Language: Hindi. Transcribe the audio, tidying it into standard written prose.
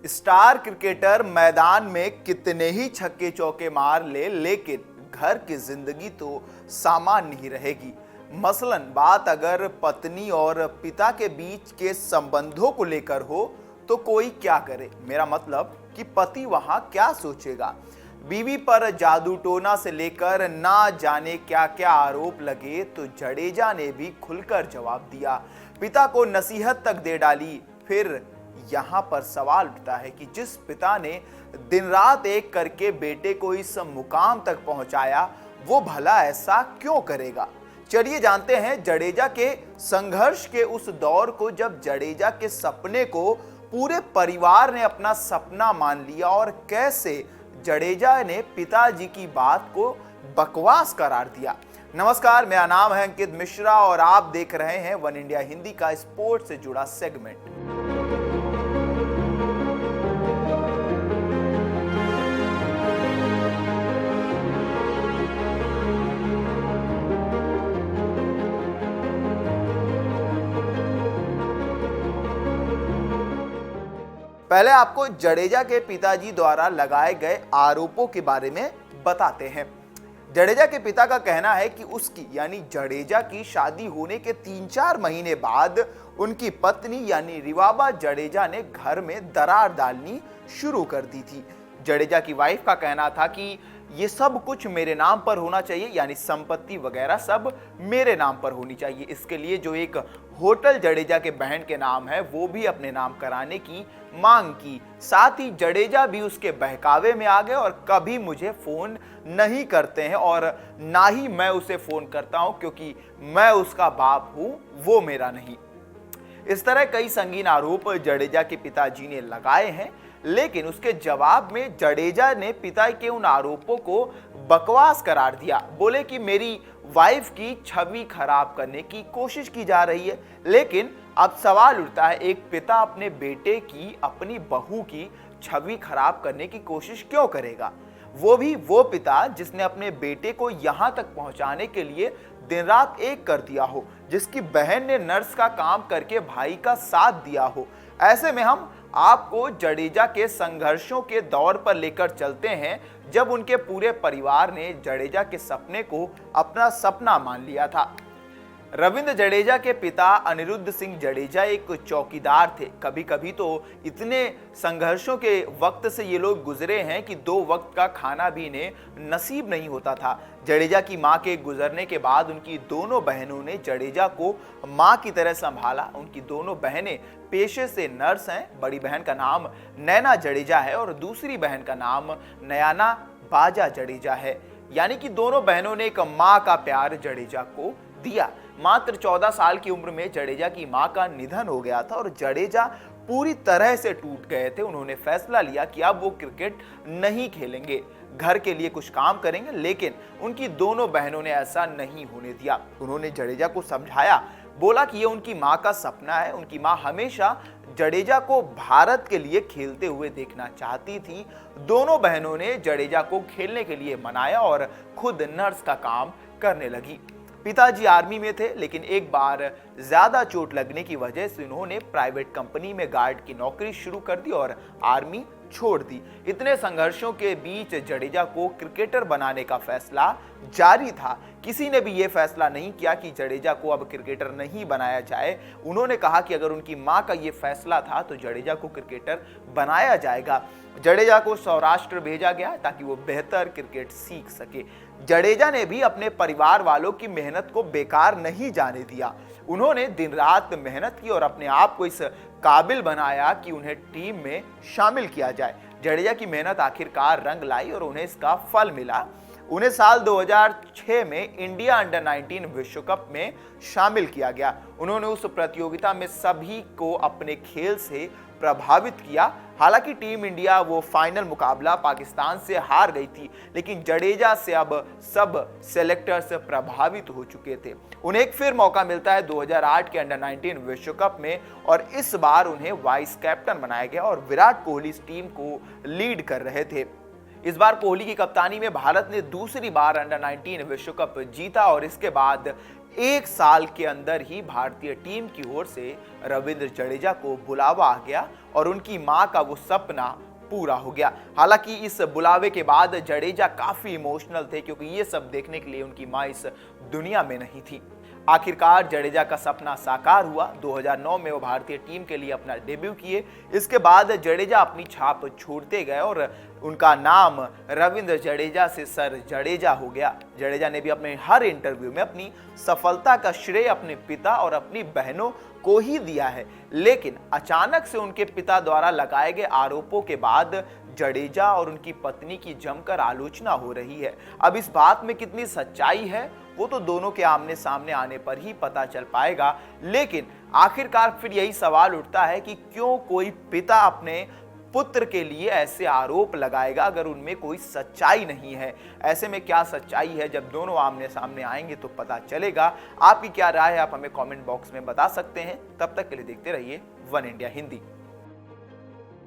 स्टार क्रिकेटर मैदान में कितने ही छक्के चौके मार ले, लेकिन घर की जिंदगी तो सामान्य ही रहेगी। मसलन बात अगर पत्नी और पिता के बीच के संबंधों को लेकर हो तो कोई क्या करे, मेरा मतलब कि पति वहां क्या सोचेगा। बीवी पर जादू टोना से लेकर ना जाने क्या क्या आरोप लगे तो जडेजा ने भी खुलकर जवाब दिया, पिता को नसीहत तक दे डाली। फिर यहाँ पर सवाल उठता है कि जिस पिता ने दिन रात एक करके बेटे को इस मुकाम तक पहुंचाया, वो भला ऐसा क्यों करेगा। चलिए जानते हैं जडेजा के संघर्ष के उस दौर को जब जडेजा के सपने को पूरे परिवार ने अपना सपना मान लिया और कैसे जडेजा ने पिताजी की बात को बकवास करार दिया। नमस्कार, मेरा नाम है अंकित मिश्रा और आप देख रहे हैं वन इंडिया हिंदी का स्पोर्ट्स से जुड़ा सेगमेंट। पहले आपको जडेजा के पिताजी द्वारा लगाए गए आरोपों के बारे में बताते हैं। जडेजा के पिता का कहना है कि उसकी यानी जडेजा की शादी होने के 3-4 महीने बाद उनकी पत्नी यानी रिवाबा जडेजा ने घर में दरार डालनी शुरू कर दी थी। जडेजा की वाइफ का कहना था कि ये सब कुछ मेरे नाम पर होना चाहिए, यानी संपत्ति वगैरह सब मेरे नाम पर होनी चाहिए। इसके लिए जो एक होटल जडेजा के बहन के नाम है वो भी अपने नाम कराने की मांग की। साथ ही जडेजा भी उसके बहकावे में आ गए और कभी मुझे फोन नहीं करते हैं और ना ही मैं उसे फोन करता हूं, क्योंकि मैं उसका बाप हूं, वो मेरा नहीं। इस तरह कई संगीन आरोप जडेजा के पिताजी ने लगाए हैं, लेकिन उसके जवाब में जडेजा ने पिता के उन आरोपों को बकवास करार दिया। बोले कि मेरी वाइफ की छवि खराब करने की कोशिश की जा रही है। लेकिन अब सवाल उठता है, एक पिता अपने बेटे की, अपनी बहू की छवि खराब करने की कोशिश क्यों करेगा, वो भी वो पिता जिसने अपने बेटे को यहां तक पहुंचाने के लिए दिन रात एक कर दिया हो, जिसकी बहन ने नर्स का काम करके भाई का साथ दिया हो। ऐसे में हम आपको जडेजा के संघर्षों के दौर पर लेकर चलते हैं जब उनके पूरे परिवार ने जडेजा के सपने को अपना सपना मान लिया था। रविंद्र जडेजा के पिता अनिरुद्ध सिंह जडेजा एक चौकीदार थे। कभी कभी तो इतने संघर्षों के वक्त से ये लोग गुजरे हैं कि 2 वक्त का खाना भी इन्हें नसीब नहीं होता था। जडेजा की मां के गुजरने के बाद उनकी दोनों बहनों ने जडेजा को मां की तरह संभाला। उनकी दोनों बहनें पेशे से नर्स हैं। बड़ी बहन का नाम नैना जडेजा है और दूसरी बहन का नाम नयाना बाजा जडेजा है। यानी कि दोनों बहनों ने एक मां का प्यार जडेजा को दिया। मात्र 14 साल की उम्र में जडेजा की मां का निधन हो गया था और जडेजा पूरी तरह से टूट गए थे। उन्होंने फैसला लिया कि अब वो क्रिकेट नहीं खेलेंगे, घर के लिए कुछ काम करेंगे, लेकिन उनकी दोनों बहनों ने ऐसा नहीं होने दिया। उन्होंने जडेजा को समझाया, बोला कि ये उनकी मां का सपना है। उनकी मां हमेशा जडेजा को भारत के लिए खेलते हुए देखना चाहती थी। दोनों बहनों ने जडेजा को खेलने के लिए मनाया और खुद नर्स का काम करने लगी। पिताजी आर्मी में थे, लेकिन एक बार ज्यादा चोट लगने की वजह से उन्होंने प्राइवेट कंपनी में गार्ड की नौकरी शुरू कर दी और आर्मी छोड़ दी। इतने संघर्षों के बीच जडेजा को क्रिकेटर बनाने का फैसला जारी था। किसी ने भी यह फैसला नहीं किया कि जडेजा को अब क्रिकेटर नहीं बनाया जाए। उन्होंने कहा कि अगर उनकी मां का यह फैसला था तो जडेजा को क्रिकेटर बनाया जाएगा। जडेजा को सौराष्ट्र भेजा गया ताकि वो बेहतर क्रिकेट सीख सके। जडेजा ने भी अपने परिवार वालों की मेहनत को बेकार नहीं जाने दिया। उन्होंने दिन रात मेहनत की और अपने आप को इस काबिल बनाया कि उन्हें टीम में शामिल किया जाए। जडेजा की मेहनत आखिरकार रंग लाई और उन्हें इसका फल मिला। उन्हें साल 2006 में इंडिया अंडर 19 विश्व कप में शामिल किया गया। उन्होंने उस प्रतियोगिता में सभी को अपने खेल से प्रभावित किया। हालांकि टीम इंडिया वो फाइनल मुकाबला पाकिस्तान से हार गई थी, लेकिन जडेजा से अब सब सेलेक्टर्स प्रभावित हो चुके थे। उन्हें एक फिर मौका मिलता है 2008 के अंडर 19 विश्व कप में और इस बार उन्हें वाइस कैप्टन बनाया गया और विराट कोहली इस टीम को लीड कर रहे थे। इस बार कोहली की कप्तानी में भारत ने दूसरी बार अंडर 19 विश्व कप जीता और इसके बाद एक साल के अंदर ही भारतीय टीम की ओर से रविंद्र जडेजा को बुलावा आ गया और उनकी मां का वो सपना पूरा हो गया। हालांकि इस बुलावे के बाद जडेजा काफी इमोशनल थे क्योंकि ये सब देखने के लिए उनकी मां इस दुनिया में नहीं थी। आखिरकार जडेजा का सपना साकार हुआ। 2009 में वो भारतीय टीम के लिए अपना डेब्यू किए। इसके बाद जडेजा अपनी छाप छोड़ते गए और उनका नाम रविंद्र जडेजा से सर जडेजा हो गया। जडेजा ने भी अपने हर इंटरव्यू में अपनी सफलता का श्रेय अपने पिता और अपनी बहनों को ही दिया है, लेकिन अचानक से उनके पिता द्वारा लगाए गए आरोपों के बाद जडेजा और उनकी पत्नी की जमकर आलोचना हो रही है। अब इस बात में कितनी सच्चाई है वो तो दोनों के आमने सामने आने पर ही पता चल पाएगा, लेकिन आखिरकार फिर यही सवाल उठता है कि क्यों कोई पिता अपने पुत्र के लिए ऐसे आरोप लगाएगा अगर उनमें कोई सच्चाई नहीं है। ऐसे में क्या सच्चाई है, जब दोनों आमने सामने आएंगे तो पता चलेगा। आपकी क्या राय है आप हमें कमेंट बॉक्स में बता सकते हैं। तब तक के लिए देखते रहिए वन इंडिया हिंदी।